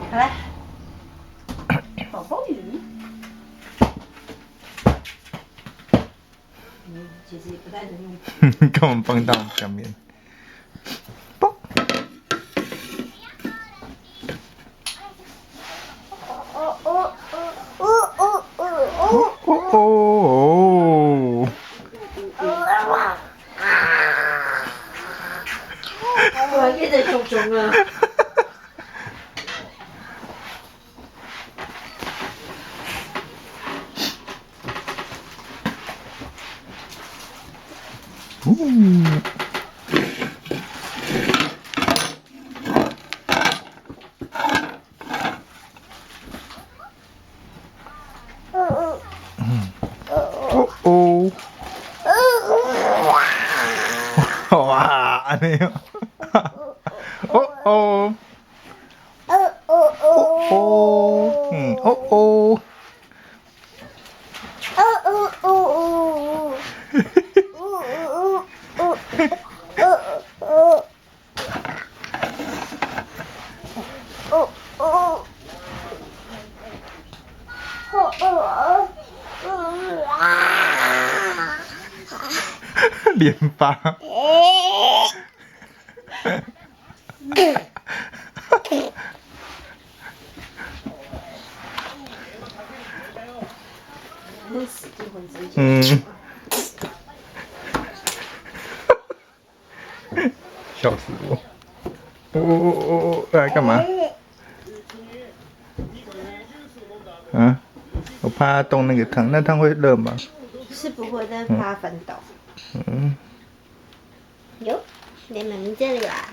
好来，暴风雨。其实也不太能用。干嘛放到下面？嘣！哦哦哦哦哦哦哦哦！我还变成熊熊了。哦哦！哇，没有！哦哦！哦哦！哦哦！连发。使劲混指甲。笑死我！哦，来干嘛？啊？我怕它动那个汤，那汤会热吗？是不会，但怕翻倒。嗯。有，连妈咪这里啦。